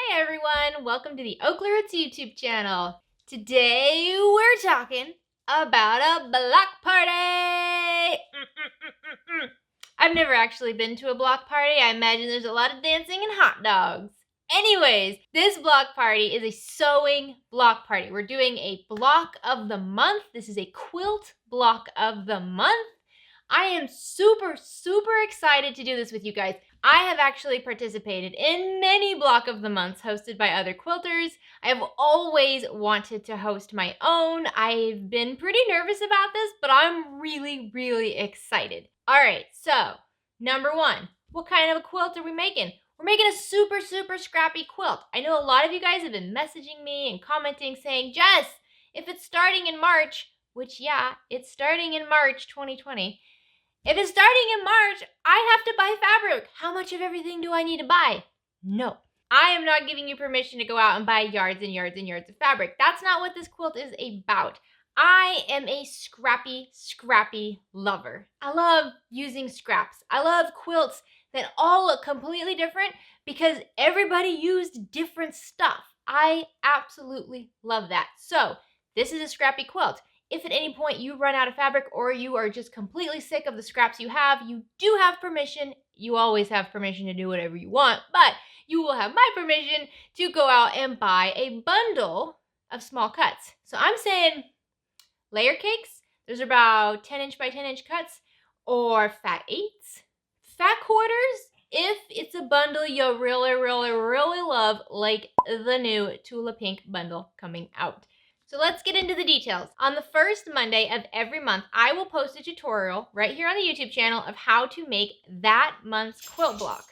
Hey everyone, welcome to the OklaRoots YouTube channel. Today we're talking about a block party. I've never actually been to a block party. I imagine there's a lot of dancing and hot dogs. Anyways, this block party is a sewing block party. We're doing a block of the month. This is a quilt block of the month. I am super excited to do this with you guys. I have actually participated in many block of the months hosted by other quilters. I've always wanted to host my own. I've been pretty nervous about this, but I'm really excited. All right, so number one, what kind of a quilt are we making? We're making a super scrappy quilt. I know a lot of you guys have been messaging me and commenting saying, Jess, if it's starting in March, which yeah, it's starting in March 2020, if it's starting in March, I have to buy fabric. How much of everything do I need to buy? No. I am not giving you permission to go out and buy yards and yards of fabric. That's not what this quilt is about. I am a scrappy lover. I love using scraps. I love quilts that all look completely different because everybody used different stuff. I absolutely love that. So, this is a scrappy quilt. If at any point you run out of fabric or you are just completely sick of the scraps you do have permission. You always have permission to do whatever you want, but you will have my permission to go out and buy a bundle of small cuts. So I'm saying layer cakes. Those are about 10-inch by 10-inch cuts, or fat eighths, fat quarters, if it's a bundle you really love, like the new Tula Pink bundle coming out. So let's get into the details. On the first Monday of every month, I will post a tutorial right here on the YouTube channel of how to make that month's quilt block.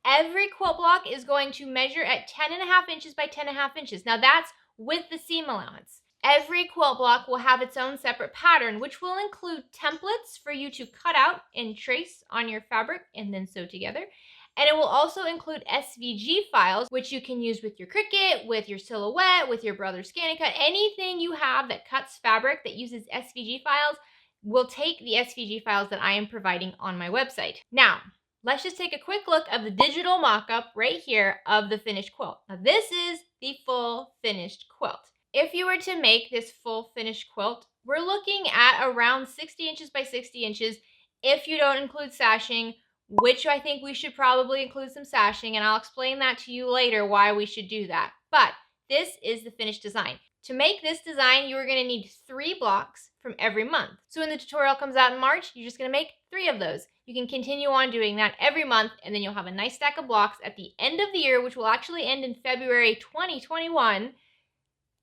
Every quilt block is going to measure at 10.5 inches by 10.5 inches. Now that's with the seam allowance. Every quilt block will have its own separate pattern, which will include templates for you to cut out and trace on your fabric and then sew together. And it will also include SVG files, which you can use with your Cricut, with your Silhouette, with your Brother ScanNCut. Anything you have that cuts fabric that uses SVG files will take the SVG files that I am providing on my website. Now, let's just take a quick look of the digital mock-up right here of the finished quilt. Now, this is the full finished quilt. If you were to make this full finished quilt, we're looking at around 60 inches by 60 inches if you don't include sashing, which I think we should probably include some sashing, and I'll explain that to you later why we should do that. But this is the finished design. To make this design, you are going to need 3 blocks from every month. So when the tutorial comes out in March, you're just going to make 3 of those. You can continue on doing that every month, and then you'll have a nice stack of blocks at the end of the year, which will actually end in February 2021,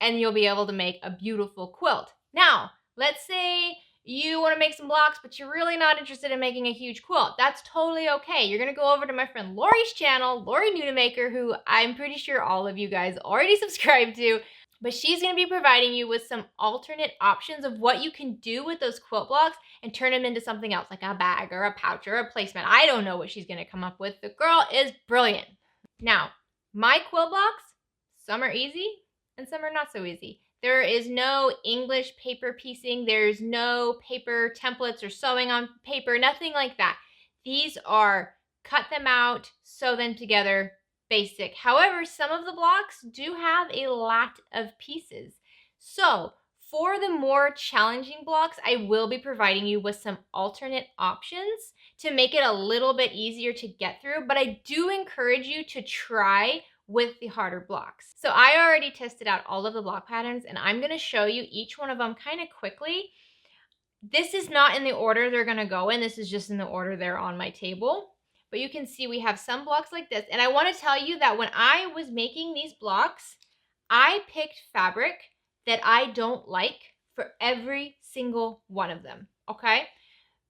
and you'll be able to make a beautiful quilt. Now, let's say you want to make some blocks, but you're really not interested in making a huge quilt. That's totally okay. You're going to go over to my friend Lori's channel, Lori Nudemaker, who I'm pretty sure all of you guys already subscribe to, but she's going to be providing you with some alternate options of what you can do with those quilt blocks and turn them into something else, like a bag or a pouch or a placement. I don't know what she's going to come up with. The girl is brilliant. Now, my quilt blocks, some are easy and some are not so easy. There is no English paper piecing. There's no paper templates or sewing on paper, nothing like that. These are cut them out, sew them together, basic. However, some of the blocks do have a lot of pieces. So for the more challenging blocks, I will be providing you with some alternate options to make it a little bit easier to get through, but I do encourage you to try with the harder blocks. So I already tested out all of the block patterns, and I'm going to show you each one of them kind of quickly. This is not in the order they're going to go in. This is just in the order they're on my table. But you can see we have some blocks like this. And I want to tell you that when I was making these blocks, I picked fabric that I don't like for every single one of them, okay?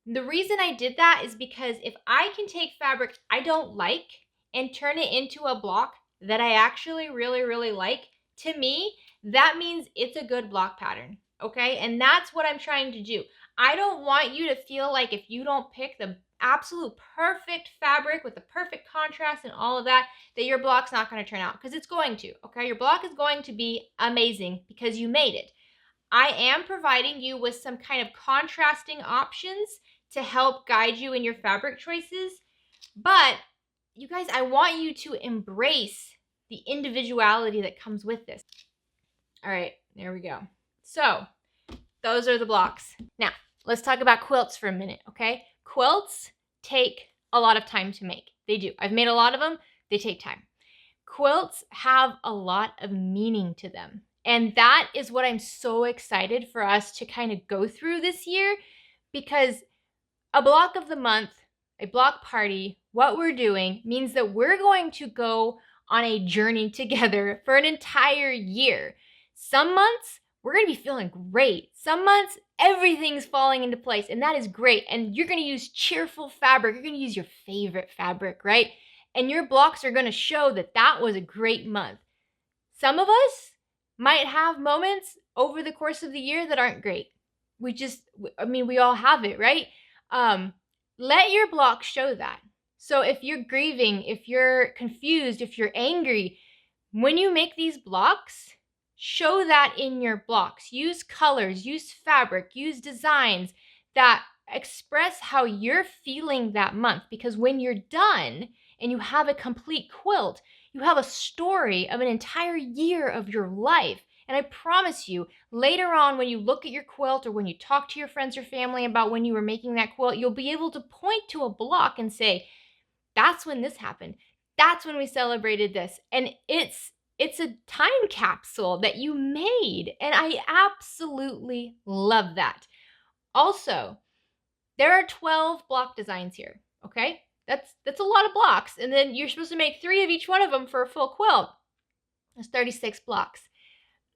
The reason I did that is because if I can take fabric I don't like and turn it into a block that I actually really like, to me, that means it's a good block pattern, okay? And that's what I'm trying to do. I don't want you to feel like if you don't pick the absolute perfect fabric with the perfect contrast and all of that, that your block's not going to turn out, because it's going to, okay? Your block is going to be amazing because you made it. I am providing you with some kind of contrasting options to help guide you in your fabric choices, but you guys, I want you to embrace the individuality that comes with this. All right, there we go. So those are the blocks. Now, let's talk about quilts for a minute, okay? Quilts take a lot of time to make. They do. I've made a lot of them. They take time. Quilts have a lot of meaning to them. And that is what I'm so excited for us to kind of go through this year, because a block of the month, a block party, what we're doing means that we're going to go on a journey together for an entire year. Some months, we're going to be feeling great. Some months, everything's falling into place, and that is great. And you're going to use cheerful fabric. You're going to use your favorite fabric, right? And your blocks are going to show that that was a great month. Some of us might have moments over the course of the year that aren't great. We all have it, right? Let your block show that. So if you're grieving, if you're confused, if you're angry, when you make these blocks, show that in your blocks. Use colors, use fabric, use designs that express how you're feeling that month. Because when you're done and you have a complete quilt, you have a story of an entire year of your life. And I promise you, later on when you look at your quilt or when you talk to your friends or family about when you were making that quilt, you'll be able to point to a block and say, that's when this happened. That's when we celebrated this. And it's a time capsule that you made. And I absolutely love that. Also, there are 12 block designs here, okay? That's a lot of blocks. And then you're supposed to make 3 of each one of them for a full quilt. That's 36 blocks.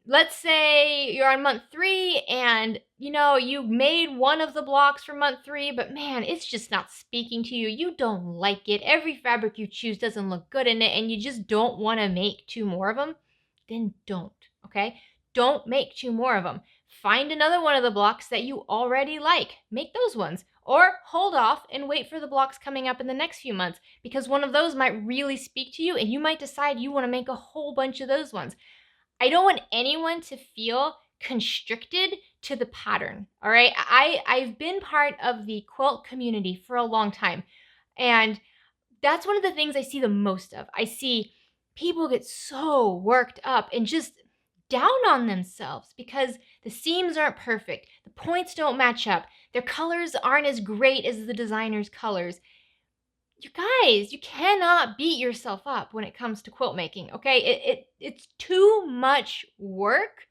Let's say you're on month 3 and you made one of the blocks for month 3, but man, it's just not speaking to you. You don't like it. Every fabric you choose doesn't look good in it, and you just don't want to make 2 more of them. Then don't, okay? Don't make 2 more of them. Find another one of the blocks that you already like. Make those ones. Or hold off and wait for the blocks coming up in the next few months, because one of those might really speak to you and you might decide you want to make a whole bunch of those ones. I don't want anyone to feel constricted to the pattern, all right? I've been part of the quilt community for a long time, and that's one of the things I see the most of. I see people get so worked up and just down on themselves because the seams aren't perfect, the points don't match up, their colors aren't as great as the designer's colors. You guys, you cannot beat yourself up when it comes to quilt making, okay? It's too much work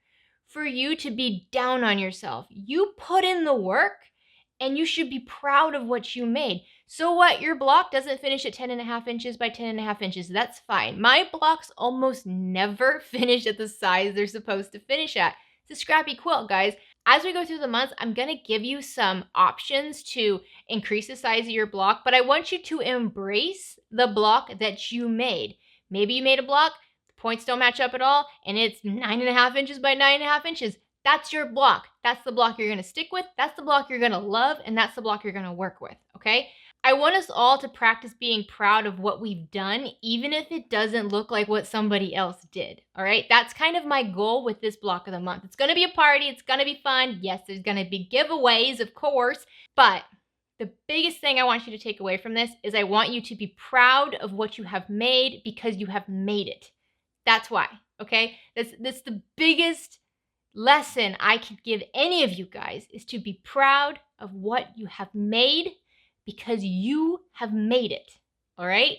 for you to be down on yourself. You put in the work and you should be proud of what you made. So what? Your block doesn't finish at 10.5 inches by 10.5 inches. That's fine. My blocks almost never finish at the size they're supposed to finish at. It's a scrappy quilt, guys. As we go through the months, I'm going to give you some options to increase the size of your block, but I want you to embrace the block that you made. Maybe you made a block, the points don't match up at all, and it's 9.5 inches by 9.5 inches. That's your block. That's the block you're going to stick with. That's the block you're going to love, and that's the block you're going to work with, okay? I want us all to practice being proud of what we've done, even if it doesn't look like what somebody else did, all right? That's kind of my goal with this block of the month. It's going to be a party. It's going to be fun. Yes, there's going to be giveaways, of course, but the biggest thing I want you to take away from this is I want you to be proud of what you have made because you have made it. That's why, okay? That's the biggest lesson I could give any of you guys, is to be proud of what you have made because you have made it, all right?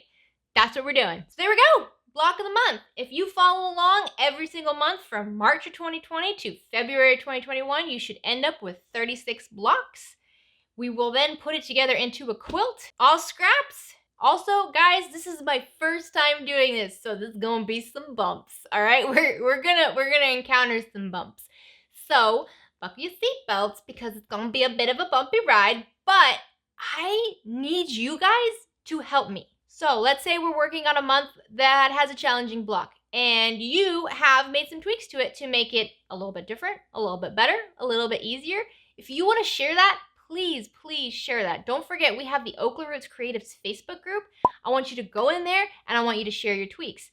That's what we're doing. So there we go, block of the month. If you follow along every single month from March of 2020 to February 2021, you should end up with 36 blocks. We will then put it together into a quilt, all scraps. Also, guys, this is my first time doing this, so there's gonna be some bumps, all right? We're gonna encounter some bumps. So buckle your seatbelts because it's gonna be a bit of a bumpy ride, but I need you guys to help me. So let's say we're working on a month that has a challenging block and you have made some tweaks to it to make it a little bit different, a little bit better, a little bit easier. If you want to share that, please share that. Don't forget, we have the OklaRoots Creatives Facebook group. I want you to go in there and I want you to share your tweaks.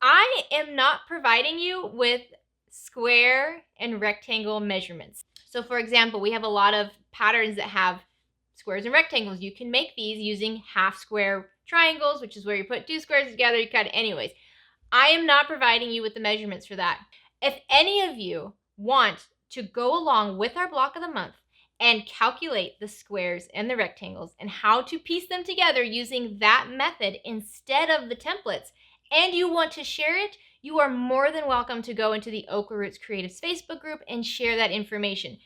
I am not providing you with square and rectangle measurements. So for example, we have a lot of patterns that have squares and rectangles. You can make these using half square triangles, which is where you put 2 squares together, you cut it anyways. I am not providing you with the measurements for that. If any of you want to go along with our block of the month and calculate the squares and the rectangles and how to piece them together using that method instead of the templates, and you want to share it, you are more than welcome to go into the OklaRoots Creatives Facebook group and share that information.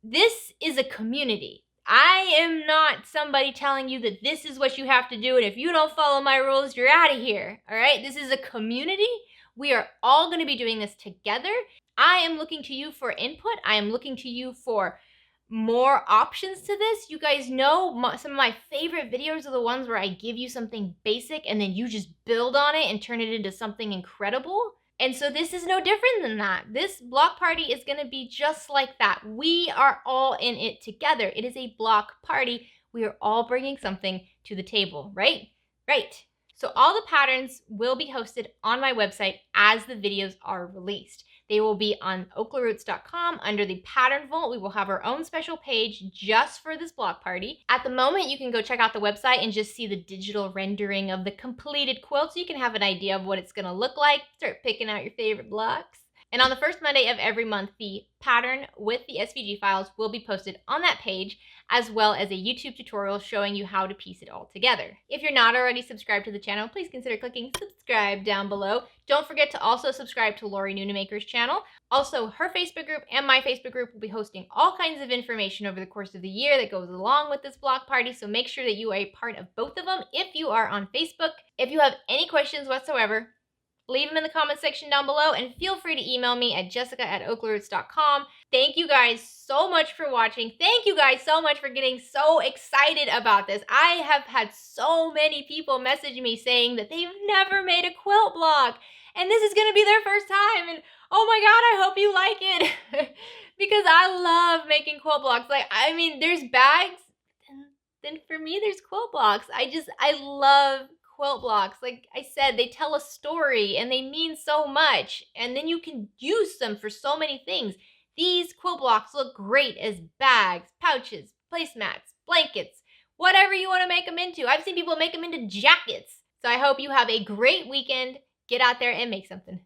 This is a community. I am not somebody telling you that this is what you have to do, and if you don't follow my rules, you're out of here. All right? This is a community. We are all going to be doing this together. I am looking to you for input. I am looking to you for more options to this. You guys know some of my favorite videos are the ones where I give you something basic and then you just build on it and turn it into something incredible. And so this is no different than that. This block party is going to be just like that. We are all in it together. It is a block party. We are all bringing something to the table, right? Right. So all the patterns will be hosted on my website as the videos are released. They will be on OklaRoots.com under the Pattern Vault. We will have our own special page just for this block party. At the moment, you can go check out the website and just see the digital rendering of the completed quilt so you can have an idea of what it's going to look like. Start picking out your favorite blocks. And on the first Monday of every month, the pattern with the SVG files will be posted on that page, as well as a YouTube tutorial showing you how to piece it all together. If you're not already subscribed to the channel, please consider clicking subscribe down below. Don't forget to also subscribe to Lori Nunemaker's channel. Also, her Facebook group and my Facebook group will be hosting all kinds of information over the course of the year that goes along with this block party, so make sure that you are a part of both of them if you are on Facebook. If you have any questions whatsoever, leave them in the comment section down below, and feel free to email me at jessica@oklaroots.com. Thank you guys so much for watching. Thank you guys so much for getting so excited about this. I have had so many people message me saying that they've never made a quilt block, and this is going to be their first time, and oh my god, I hope you like it. Because I love making quilt blocks. Like, I mean, there's bags, and then for me, there's quilt blocks. I love quilt blocks. Like I said, they tell a story and they mean so much, and then you can use them for so many things. These quilt blocks look great as bags, pouches, placemats, blankets, whatever you want to make them into. I've seen people make them into jackets. So I hope you have a great weekend. Get out there and make something.